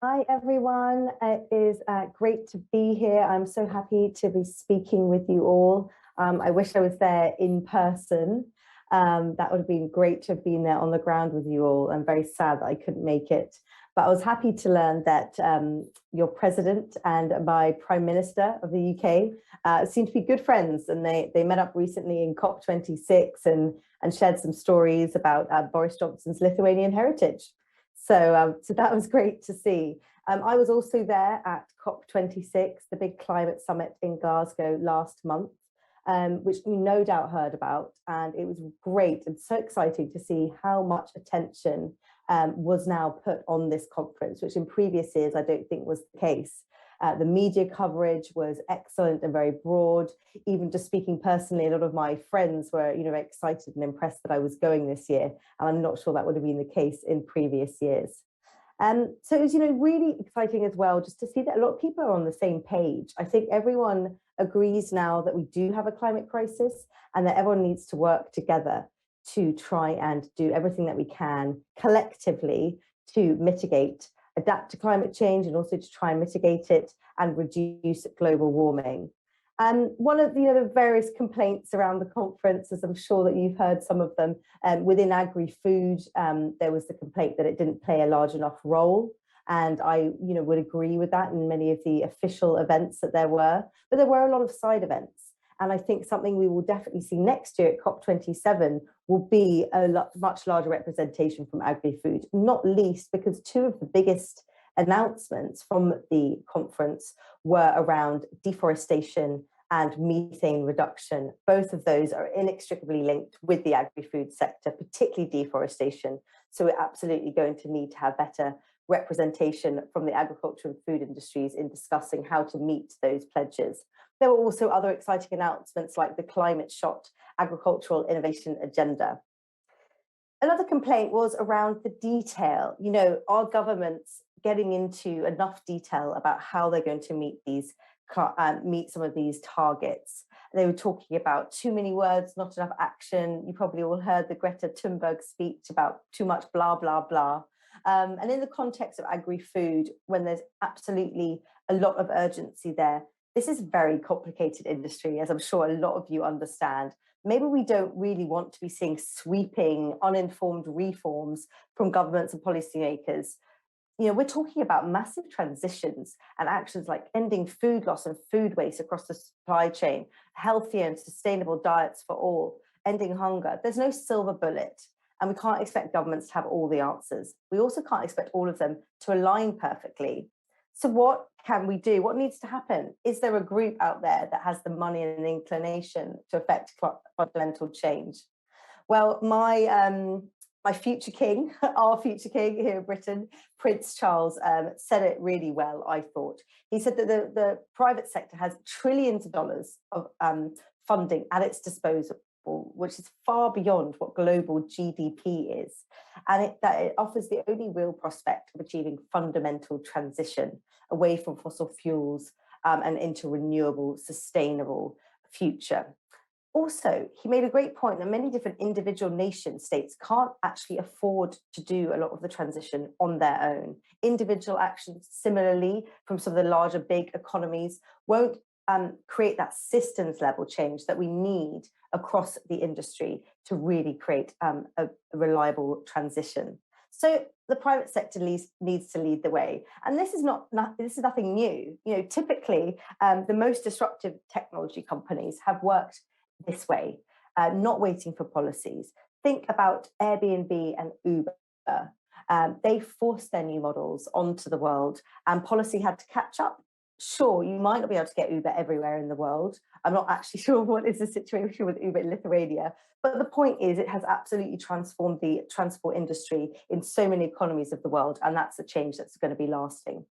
Hi, everyone. It is great to be here. I'm so happy to be speaking with you all. I wish I was there in person. That would have been great to have been there on the ground with you all. I'm very sad that I couldn't make it. But I was happy to learn that your president and my prime minister of the UK seem to be good friends. And they met up recently in COP26 and shared some stories about Boris Johnson's Lithuanian heritage. So that was great to see. I was also there at COP26, the big climate summit in Glasgow last month, which you no doubt heard about. And it was great and so exciting to see how much attention was now put on this conference, which in previous years I don't think was the case. The media coverage was excellent and very broad. Even just speaking personally, a lot of my friends were, excited and impressed that I was going this year. And I'm not sure that would have been the case in previous years. So it was, really exciting as well, just to see that a lot of people are on the same page. I think everyone agrees now that we do have a climate crisis and that everyone needs to work together to try and do everything that we can collectively to adapt to climate change and also to try and mitigate it and reduce global warming. One of the various complaints around the conference, as I'm sure that you've heard some of them, within AgriFood, there was the complaint that it didn't play a large enough role. And I would agree with that in many of the official events that there were, but there were a lot of side events. And I think something we will definitely see next year at COP27 will be a much larger representation from AgriFood, not least because two of the biggest announcements from the conference were around deforestation and methane reduction. Both of those are inextricably linked with the agri-food sector, particularly deforestation. So we're absolutely going to need to have better representation from the agriculture and food industries in discussing how to meet those pledges. There were also other exciting announcements like the Climate Shot Agricultural Innovation Agenda. Another complaint was around the detail. Are governments getting into enough detail about how they're going to meet some of these targets? They were talking about too many words, not enough action. You probably all heard the Greta Thunberg speech about too much blah, blah, blah. And in the context of agri-food, when there's absolutely a lot of urgency there, this is a very complicated industry, as I'm sure a lot of you understand. Maybe we don't really want to be seeing sweeping, uninformed reforms from governments and policymakers. We're talking about massive transitions and actions like ending food loss and food waste across the supply chain, healthier and sustainable diets for all, ending hunger. There's no silver bullet, and we can't expect governments to have all the answers. We also can't expect all of them to align perfectly. So what can we do? What needs to happen? Is there a group out there that has the money and the inclination to affect fundamental change? Well, my future king, our future king here in Britain, Prince Charles, said it really well, I thought. He said that the private sector has trillions of dollars of funding at its disposal, which is far beyond what global GDP is, and that it offers the only real prospect of achieving fundamental transition away from fossil fuels and into renewable, sustainable future. Also, he made a great point that many different individual nation states can't actually afford to do a lot of the transition on their own. Individual actions, similarly, from some of the larger big economies, won't create that systems level change that we need across the industry to really create a reliable transition. So the private sector needs to lead the way, and this is nothing new. Typically, the most disruptive technology companies have worked this way, not waiting for policies. Think about Airbnb and Uber. They forced their new models onto the world, and policy had to catch up. Sure, you might not be able to get Uber everywhere in the world. I'm not actually sure what is the situation with Uber in Lithuania, but the point is it has absolutely transformed the transport industry in so many economies of the world, and that's a change that's going to be lasting.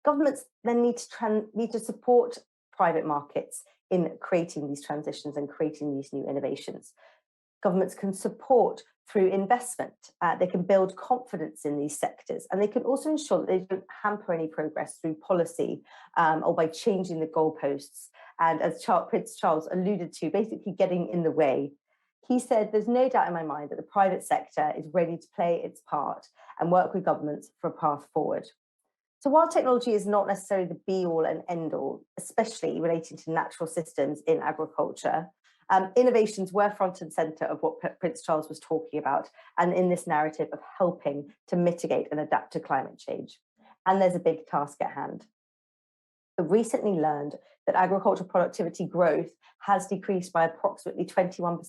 Governments then need to support private markets in creating these transitions and creating these new innovations. Governments can support through investment. They can build confidence in these sectors, and they can also ensure that they don't hamper any progress through policy or by changing the goalposts. And as Prince Charles alluded to, basically getting in the way. He said, there's no doubt in my mind that the private sector is ready to play its part and work with governments for a path forward. So while technology is not necessarily the be-all and end-all, especially relating to natural systems in agriculture, innovations were front and centre of what Prince Charles was talking about, and in this narrative of helping to mitigate and adapt to climate change. And there's a big task at hand. I recently learned that agricultural productivity growth has decreased by approximately 21%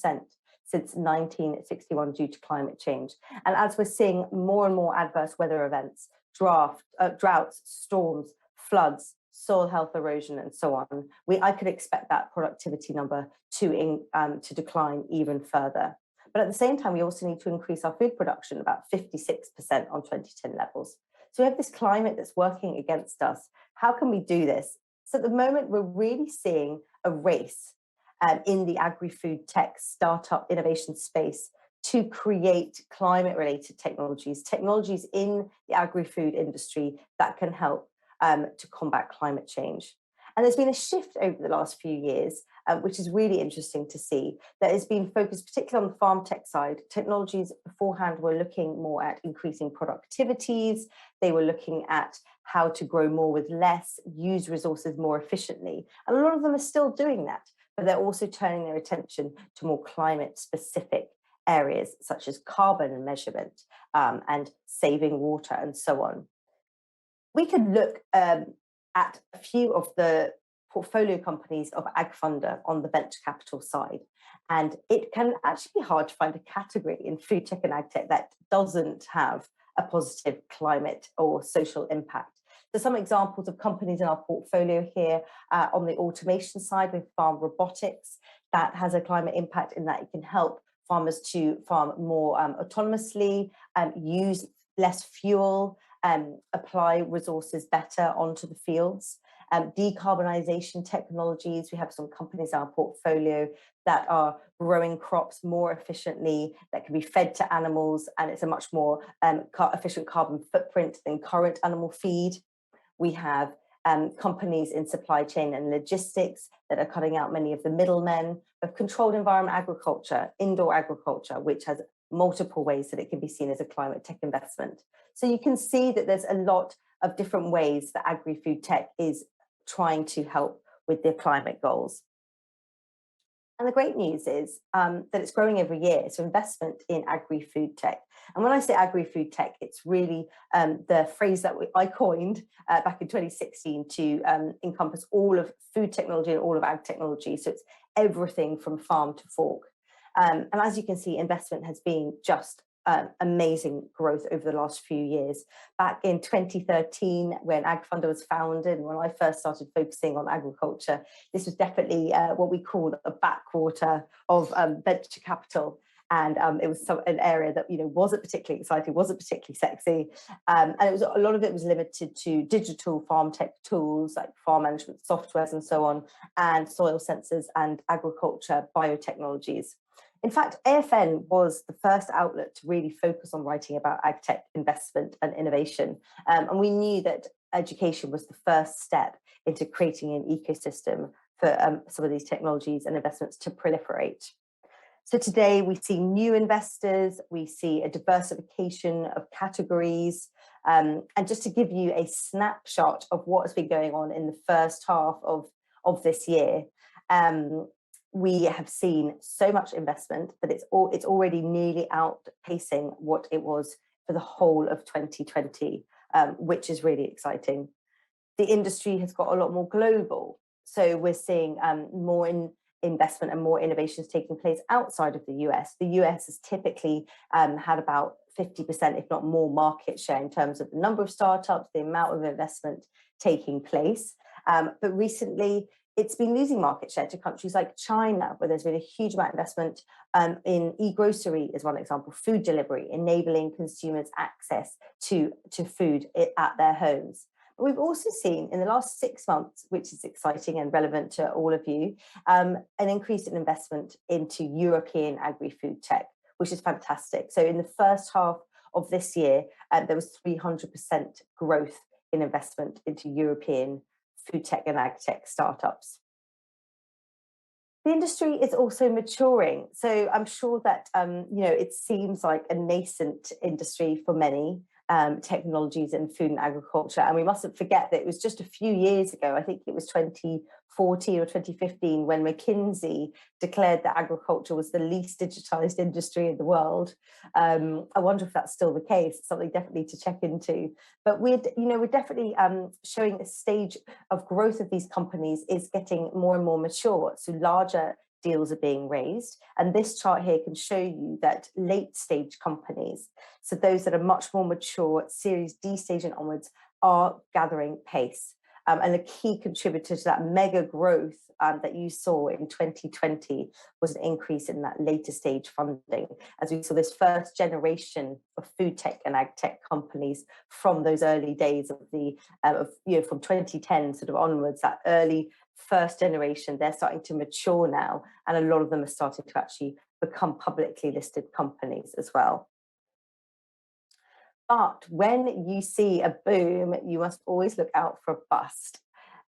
since 1961 due to climate change. And as we're seeing more and more adverse weather events, droughts, storms, floods, soil health erosion, and so on, I could expect that productivity number to decline even further. But at the same time, we also need to increase our food production about 56% on 2010 levels. So we have this climate that's working against us. How can we do this? So at the moment, we're really seeing a race in the agri-food tech startup innovation space to create climate-related technologies in the agri-food industry that can help to combat climate change. And there's been a shift over the last few years, which is really interesting to see, that has been focused particularly on the farm tech side. Technologies beforehand were looking more at increasing productivities. They were looking at how to grow more with less, use resources more efficiently. And a lot of them are still doing that, but they're also turning their attention to more climate-specific areas, such as carbon measurement and saving water and so on. We could look at a few of the portfolio companies of AgFunder on the venture capital side. And it can actually be hard to find a category in food tech and ag tech that doesn't have a positive climate or social impact. So some examples of companies in our portfolio here on the automation side with farm robotics, that has a climate impact in that it can help farmers to farm more autonomously, use less fuel, apply resources better onto the fields. Decarbonisation technologies, we have some companies in our portfolio that are growing crops more efficiently, that can be fed to animals, and it's a much more efficient carbon footprint than current animal feed. We have companies in supply chain and logistics that are cutting out many of the middlemen, of controlled environment agriculture, indoor agriculture, which has multiple ways that it can be seen as a climate tech investment. So you can see that there's a lot of different ways that agri-food tech is trying to help with their climate goals. And the great news is that it's growing every year. So investment in agri-food tech. And when I say agri-food tech, it's really the phrase that I coined back in 2016 to encompass all of food technology and all of ag technology. So it's everything from farm to fork. And as you can see, investment has been just amazing growth over the last few years. Back in 2013, when AgFunder was founded, and when I first started focusing on agriculture, this was definitely what we call a backwater of venture capital. And it was an area that wasn't particularly exciting, wasn't particularly sexy, and it was a lot of it was limited to digital farm tech tools like farm management softwares and so on, and soil sensors and agriculture biotechnologies. In fact, AFN was the first outlet to really focus on writing about ag tech investment and innovation, and we knew that education was the first step into creating an ecosystem for some of these technologies and investments to proliferate. So today we see new investors, we see a diversification of categories, and just to give you a snapshot of what has been going on in the first half of this year, we have seen so much investment that it's already nearly outpacing what it was for the whole of 2020, which is really exciting. The industry has got a lot more global, so we're seeing more investment and more innovations taking place outside of the US. The US has typically had about 50%, if not more, market share in terms of the number of startups, the amount of investment taking place. But recently, it's been losing market share to countries like China, where there's been a huge amount of investment in e-grocery, is one example, food delivery, enabling consumers access to food at their homes. But we've also seen in the last 6 months, which is exciting and relevant to all of you, an increase in investment into European agri-food tech, which is fantastic. So in the first half of this year, there was 300% growth in investment into European food tech and ag tech startups. The industry is also maturing. So I'm sure that, it seems like a nascent industry for many, technologies in food and agriculture. And we mustn't forget that it was just a few years ago, I think it was 2014 or 2015, when McKinsey declared that agriculture was the least digitized industry in the world. I wonder if that's still the case. Something definitely to check into. But we're definitely showing a stage of growth of these companies is getting more and more mature. So larger deals are being raised. And this chart here can show you that late stage companies, so those that are much more mature, Series D stage and onwards, are gathering pace. And a key contributor to that mega growth that you saw in 2020 was an increase in that later stage funding, as we saw this first generation of food tech and ag tech companies from those early days of from 2010 sort of onwards, that early first generation, they're starting to mature now, and a lot of them are starting to actually become publicly listed companies as well. But when you see a boom, you must always look out for a bust.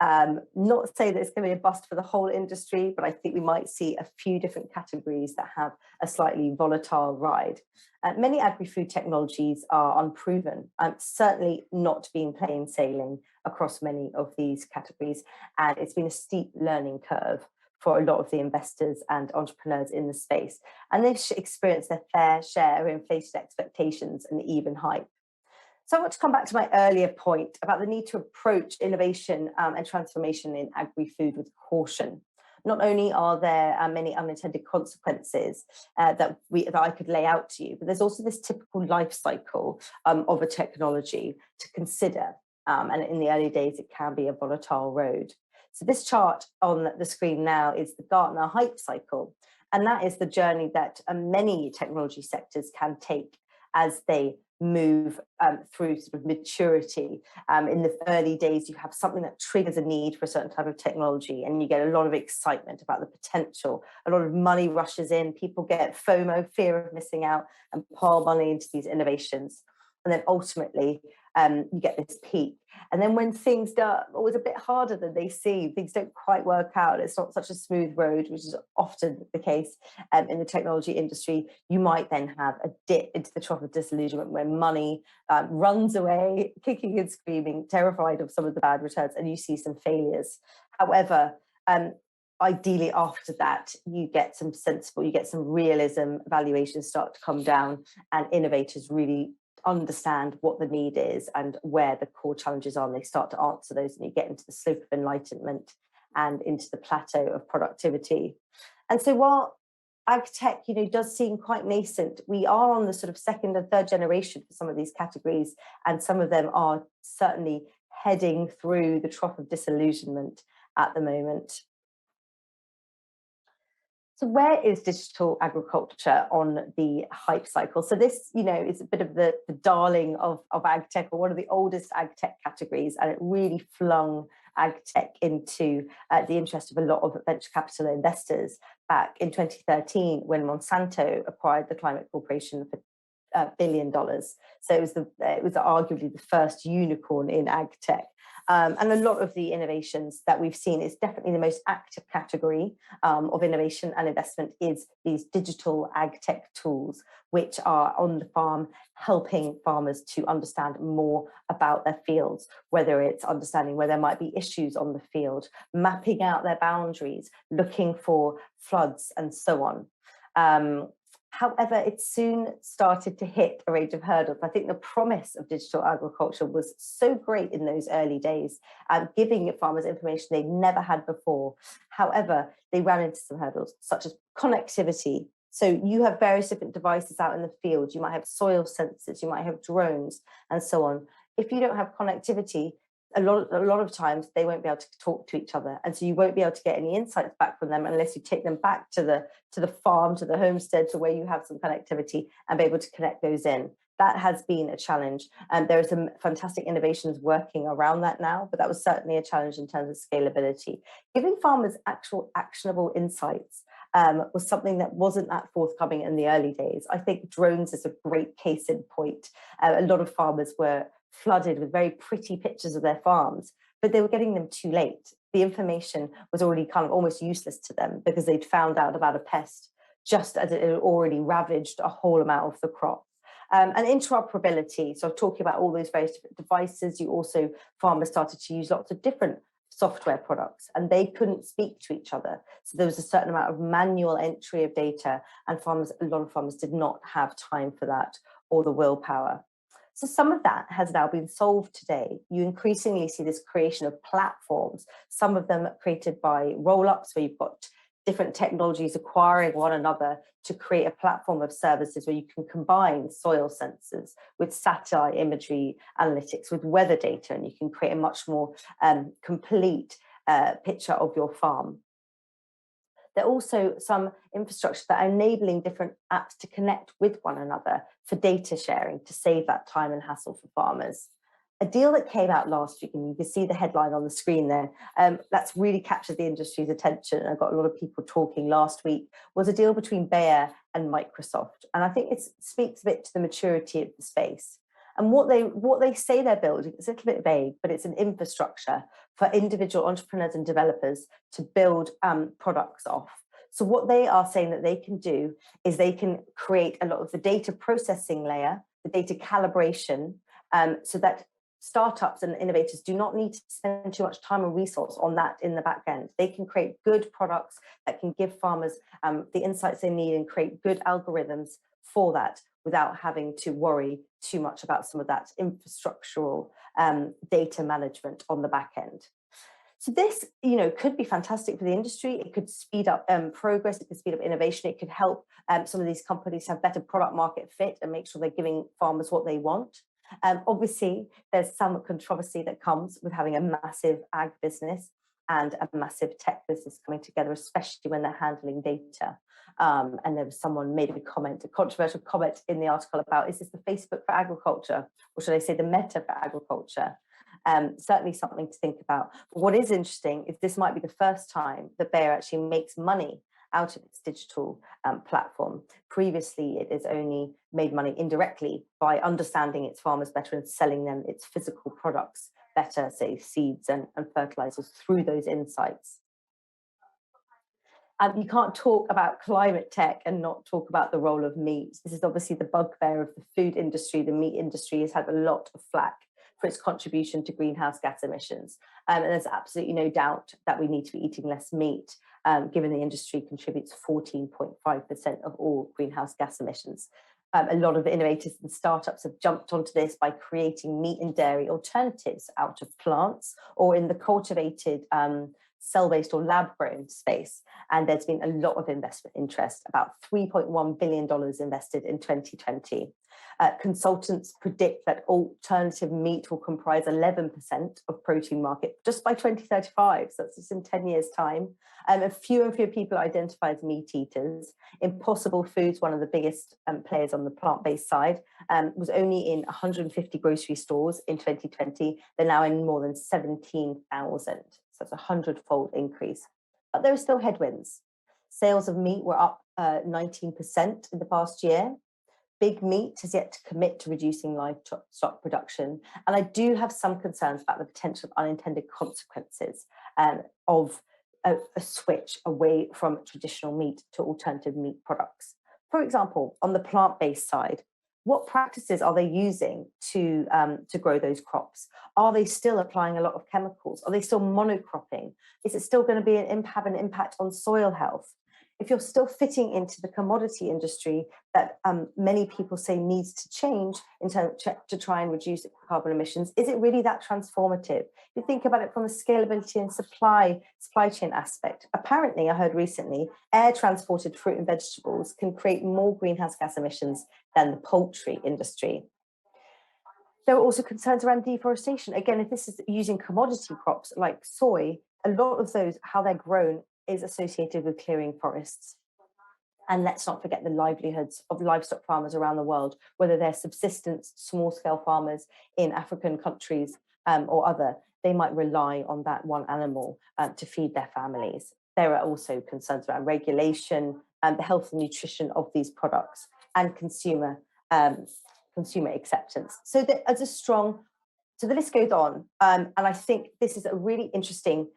Not to say that it's going to be a bust for the whole industry, but I think we might see a few different categories that have a slightly volatile ride. Many agri-food technologies are unproven, certainly not been plain sailing across many of these categories, and it's been a steep learning curve for a lot of the investors and entrepreneurs in the space. And they've experienced their fair share of inflated expectations and even hype. So I want to come back to my earlier point about the need to approach innovation and transformation in agri-food with caution. Not only are there many unintended consequences that I could lay out to you, but there's also this typical life cycle of a technology to consider. And in the early days, it can be a volatile road. So this chart on the screen now is the Gartner hype cycle. And that is the journey that many technology sectors can take as they move through sort of maturity. In the early days, you have something that triggers a need for a certain type of technology, and you get a lot of excitement about the potential. A lot of money rushes in, people get FOMO, fear of missing out, and pile money into these innovations. And then ultimately, you get this peak. And then when things are always a bit harder than they seem, things don't quite work out, it's not such a smooth road, which is often the case in the technology industry, you might then have a dip into the trough of disillusionment where money runs away, kicking and screaming, terrified of some of the bad returns, and you see some failures. However, ideally after that, you get some realism, valuations start to come down, and innovators really understand what the need is and where the core challenges are, and they start to answer those, and you get into the slope of enlightenment and into the plateau of productivity. And so while ag tech, does seem quite nascent, we are on the sort of second and third generation for some of these categories, and some of them are certainly heading through the trough of disillusionment at the moment. So where is digital agriculture on the hype cycle? So this, is a bit of the darling of ag tech, or one of the oldest ag tech categories, and it really flung ag tech into the interest of a lot of venture capital investors back in 2013 when Monsanto acquired the Climate Corporation for $1 billion. So it was arguably the first unicorn in ag tech. And a lot of the innovations that we've seen is definitely the most active category of innovation and investment is these digital ag tech tools, which are on the farm, helping farmers to understand more about their fields, whether it's understanding where there might be issues on the field, mapping out their boundaries, looking for floods, and so on. However, it soon started to hit a range of hurdles. I think the promise of digital agriculture was so great in those early days, giving farmers information they never had before. However, they ran into some hurdles, such as connectivity. So you have various different devices out in the field. You might have soil sensors, you might have drones, and so on. If you don't have connectivity, a lot of times they won't be able to talk to each other, and so you won't be able to get any insights back from them unless you take them back to the farm, to the homestead, to where you have some connectivity, and be able to connect those in. That has been a challenge, and there are some fantastic innovations working around that now, but that was certainly a challenge in terms of scalability. Giving farmers actual actionable insights was something that wasn't that forthcoming in the early days. I think drones is a great case in point. A lot of farmers were flooded with very pretty pictures of their farms, but they were getting them too late. The information was already kind of almost useless to them because they'd found out about a pest just as it had already ravaged a whole amount of the crop. And interoperability, so talking about all those various different devices, farmers started to use lots of different software products and they couldn't speak to each other. So there was a certain amount of manual entry of data and a lot of farmers did not have time for that or the willpower. So some of that has now been solved today. You increasingly see this creation of platforms, some of them created by roll-ups where you've got different technologies acquiring one another to create a platform of services where you can combine soil sensors with satellite imagery analytics, with weather data, and you can create a much more complete picture of your farm. There are also some infrastructure that are enabling different apps to connect with one another for data sharing to save that time and hassle for farmers. A deal that came out last week, and you can see the headline on the screen there, that's really captured the industry's attention. I got a lot of people talking last week, was a deal between Bayer and Microsoft. And I think it speaks a bit to the maturity of the space. And what they say they're building is a little bit vague, but it's an infrastructure for individual entrepreneurs and developers to build products off. So what they are saying that they can do is they can create a lot of the data processing layer, the data calibration, so that startups and innovators do not need to spend too much time and resource on that in the back end. They can create good products that can give farmers the insights they need and create good algorithms for that without having to worry too much about some of that infrastructural data management on the back end. So this, could be fantastic for the industry. It could speed up progress. It could speed up innovation. It could help some of these companies have better product market fit and make sure they're giving farmers what they want. Obviously, there's some controversy that comes with having a massive ag business and a massive tech business coming together, especially when they're handling data. And there was someone made a controversial comment in the article about, is this the Facebook for agriculture? Or should I say the Meta for agriculture? Certainly something to think about. But what is interesting is this might be the first time that Bayer actually makes money out of its digital platform. Previously, it has only made money indirectly by understanding its farmers better and selling them its physical products better, say seeds and fertilizers through those insights. You can't talk about climate tech and not talk about the role of meat. This is obviously the bugbear of the food industry. The meat industry has had a lot of flack for its contribution to greenhouse gas emissions. And there's absolutely no doubt that we need to be eating less meat, given the industry contributes 14.5% of all greenhouse gas emissions. A lot of innovators and startups have jumped onto this by creating meat and dairy alternatives out of plants or in the cultivated cell-based or lab-grown space. And there's been a lot of investment interest, about $3.1 billion invested in 2020. Consultants predict that alternative meat will comprise 11% of protein market just by 2035. So that's just in 10 years' time. And fewer people identify as meat eaters. Impossible Foods, one of the biggest players on the plant-based side, was only in 150 grocery stores in 2020. They're now in more than 17,000. So it's a 100-fold increase. But there are still headwinds. Sales of meat were up 19% in the past year. Big meat has yet to commit to reducing livestock production. And I do have some concerns about the potential unintended consequences of a switch away from traditional meat to alternative meat products. For example, on the plant-based side, what practices are they using to grow those crops? Are they still applying a lot of chemicals? Are they still monocropping? Is it still going to have an impact on soil health? If you're still fitting into the commodity industry that many people say needs to change in terms to try and reduce carbon emissions, is it really that transformative? If you think about it from a scalability and supply chain aspect, apparently I heard recently, air transported fruit and vegetables can create more greenhouse gas emissions than the poultry industry. There are also concerns around deforestation. Again, if this is using commodity crops like soy, a lot of those, how they're grown, is associated with clearing forests. And let's not forget the livelihoods of livestock farmers around the world, whether they're subsistence, small-scale farmers in African countries or other, they might rely on that one animal to feed their families. There are also concerns around regulation and the health and nutrition of these products and consumer acceptance. So the list goes on. And I think this is a really interesting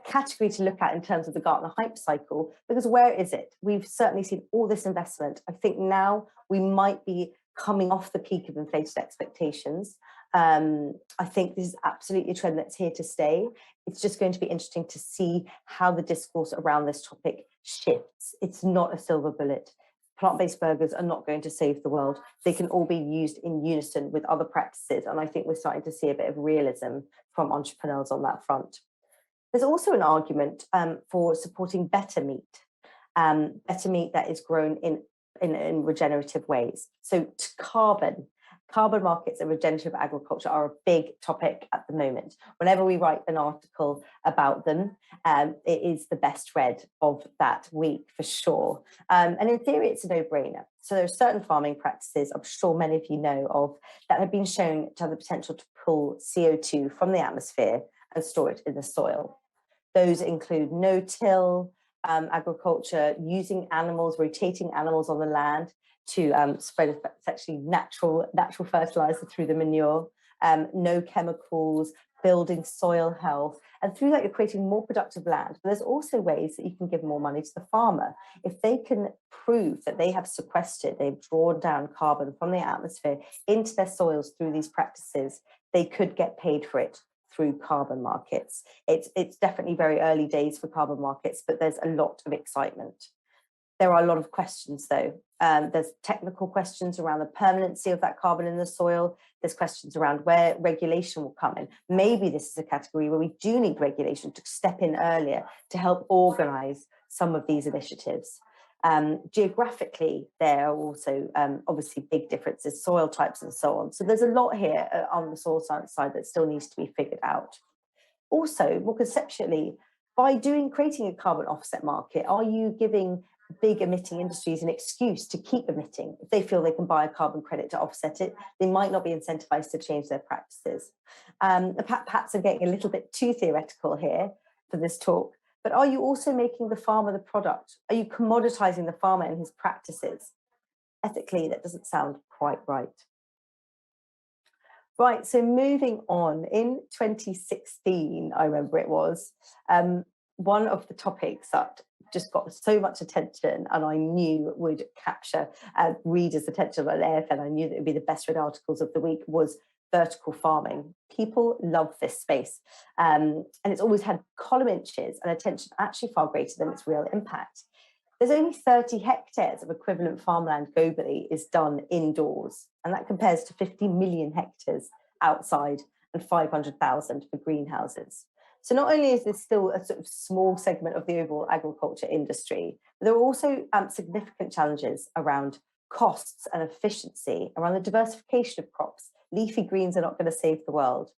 category to look at in terms of the Gartner hype cycle, because where is it? We've certainly seen all this investment. I think now we might be coming off the peak of inflated expectations. I think this is absolutely a trend that's here to stay. It's just going to be interesting to see how the discourse around this topic shifts. It's not a silver bullet. Plant-based burgers are not going to save the world. They can all be used in unison with other practices. And I think we're starting to see a bit of realism from entrepreneurs on that front. There's also an argument for supporting better meat that is grown in regenerative ways. So carbon markets and regenerative agriculture are a big topic at the moment. Whenever we write an article about them, it is the best read of that week for sure. And in theory, it's a no-brainer. So there are certain farming practices, I'm sure many of you know of, that have been shown to have the potential to pull CO2 from the atmosphere and store it in the soil. Those include no-till agriculture, using animals, rotating animals on the land to spread essentially natural fertilizer through the manure, no chemicals, building soil health. And through that, you're creating more productive land. But there's also ways that you can give more money to the farmer. If they can prove that they have sequestered, they've drawn down carbon from the atmosphere into their soils through these practices, they could get paid for it through carbon markets. It's definitely very early days for carbon markets, but there's a lot of excitement. There are a lot of questions, though. There's technical questions around the permanency of that carbon in the soil. There's questions around where regulation will come in. Maybe this is a category where we do need regulation to step in earlier to help organise some of these initiatives. Geographically, there are also obviously big differences, soil types and so on. So there's a lot here on the soil science side that still needs to be figured out. Also, more conceptually, by creating a carbon offset market, are you giving big emitting industries an excuse to keep emitting? If they feel they can buy a carbon credit to offset it, they might not be incentivized to change their practices. Perhaps I'm getting a little bit too theoretical here for this talk, but are you also making the farmer the product? Are you commoditizing the farmer and his practices? Ethically, that doesn't sound quite right. Right, so moving on, in 2016, I remember it was, one of the topics that just got so much attention and I knew would capture readers' attention on AFN, I knew that it would be the best read articles of the week, was vertical farming. People love this space, and it's always had column inches and attention actually far greater than its real impact. There's only 30 hectares of equivalent farmland globally is done indoors, and that compares to 50 million hectares outside and 500,000 for greenhouses. So not only is this still a sort of small segment of the overall agriculture industry, but there are also significant challenges around costs and efficiency, around the diversification of crops. Leafy greens are not going to save the world.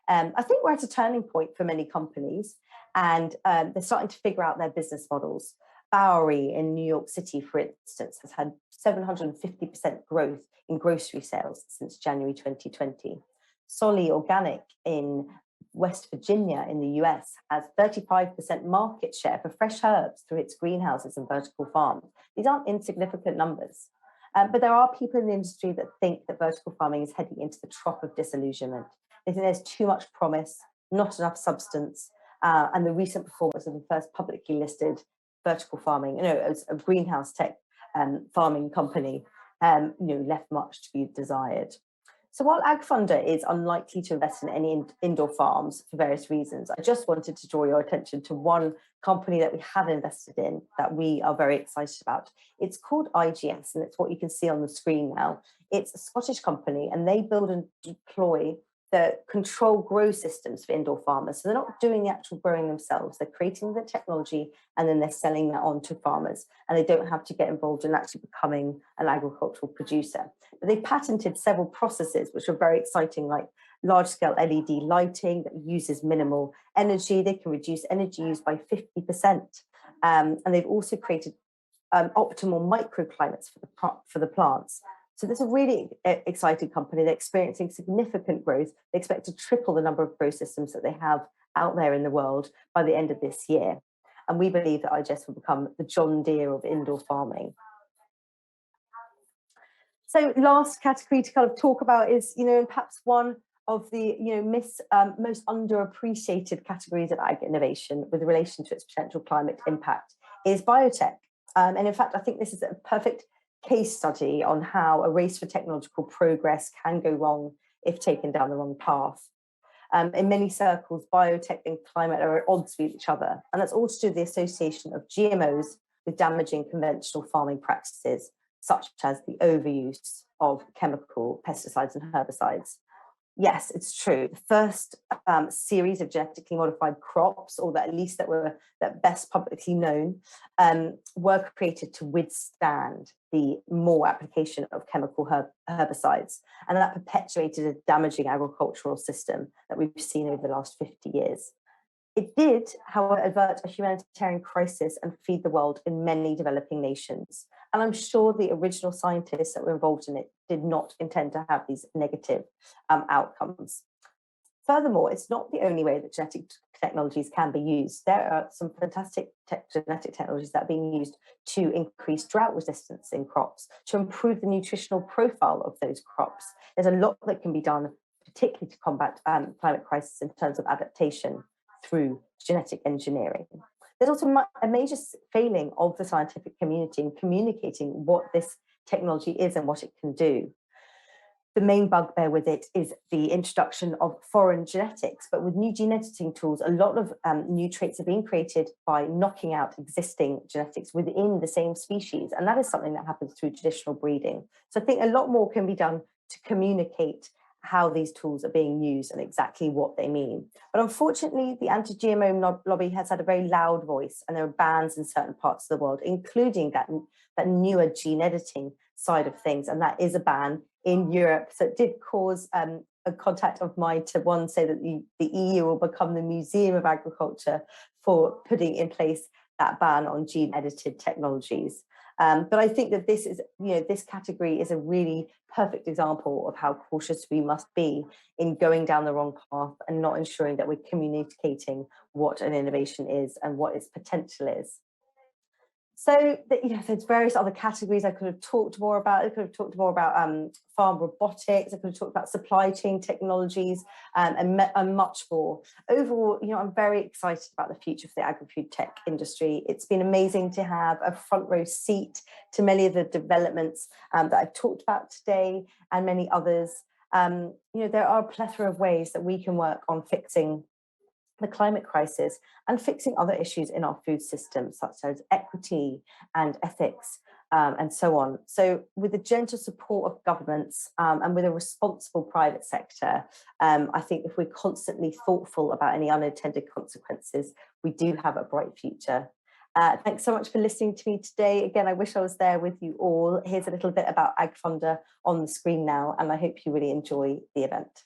I think we're at a turning point for many companies, and they're starting to figure out their business models. Bowery in New York City, for instance, has had 750% growth in grocery sales since January 2020. Solly Organic in West Virginia in the US has 35% market share for fresh herbs through its greenhouses and vertical farms. These aren't insignificant numbers, but there are people in the industry that think that vertical farming is heading into the trough of disillusionment. They think there's too much promise, not enough substance, and the recent performance of the first publicly listed vertical farming, as a greenhouse tech farming company, left much to be desired. So while AgFunder is unlikely to invest in any indoor farms for various reasons, I just wanted to draw your attention to one company that we have invested in that we are very excited about. It's called IGS, and it's what you can see on the screen now. It's a Scottish company, and they build and deploy the control grow systems for indoor farmers. So they're not doing the actual growing themselves. They're creating the technology and then they're selling that on to farmers. And they don't have to get involved in actually becoming an agricultural producer. But they patented several processes which are very exciting, like large-scale LED lighting that uses minimal energy. They can reduce energy use by 50%. And they've also created optimal microclimates for the plants. So this is a really exciting company. They're experiencing significant growth. They expect to triple the number of grow systems that they have out there in the world by the end of this year. And we believe that IGS will become the John Deere of indoor farming. So last category to kind of talk about is, and perhaps one of the, most underappreciated categories of ag innovation with relation to its potential climate impact is biotech. And in fact, I think this is a perfect case study on how a race for technological progress can go wrong if taken down the wrong path. In many circles, biotech and climate are at odds with each other, and that's all to do with the association of GMOs with damaging conventional farming practices, such as the overuse of chemical pesticides and herbicides. Yes, it's true. The first series of genetically modified crops, or that at least that were best publicly known, were created to withstand the more application of chemical herbicides, and that perpetuated a damaging agricultural system that we've seen over the last 50 years. It did, however, avert a humanitarian crisis and feed the world in many developing nations. And I'm sure the original scientists that were involved in it did not intend to have these negative outcomes. Furthermore, it's not the only way that genetic technologies can be used. There are some fantastic genetic technologies that are being used to increase drought resistance in crops, to improve the nutritional profile of those crops. There's a lot that can be done, particularly to combat climate crisis in terms of adaptation through genetic engineering. There's also a major failing of the scientific community in communicating what this technology is and what it can do. The main bugbear with it is the introduction of foreign genetics, but with new gene editing tools, a lot of new traits are being created by knocking out existing genetics within the same species, and that is something that happens through traditional breeding. So I think a lot more can be done to communicate how these tools are being used and exactly what they mean. But unfortunately, the anti-GMO lobby has had a very loud voice, and there are bans in certain parts of the world, including that newer gene editing side of things, and that is a ban in Europe. So it did cause a contact of mine to say that the EU will become the Museum of Agriculture for putting in place that ban on gene-edited technologies. But I think that this category is a really perfect example of how cautious we must be in going down the wrong path and not ensuring that we're communicating what an innovation is and what its potential is. So, there's various other categories I could have talked more about. I could have talked more about farm robotics. I could have talked about supply chain technologies and much more. Overall, I'm very excited about the future for the agri-food tech industry. It's been amazing to have a front row seat to many of the developments that I've talked about today and many others. There are a plethora of ways that we can work on fixing the climate crisis and fixing other issues in our food system, such as equity and ethics and so on. So with the gentle support of governments and with a responsible private sector, I think if we're constantly thoughtful about any unintended consequences, we do have a bright future. Thanks so much for listening to me today. Again, I wish I was there with you all. Here's a little bit about AgFunder on the screen now, and I hope you really enjoy the event.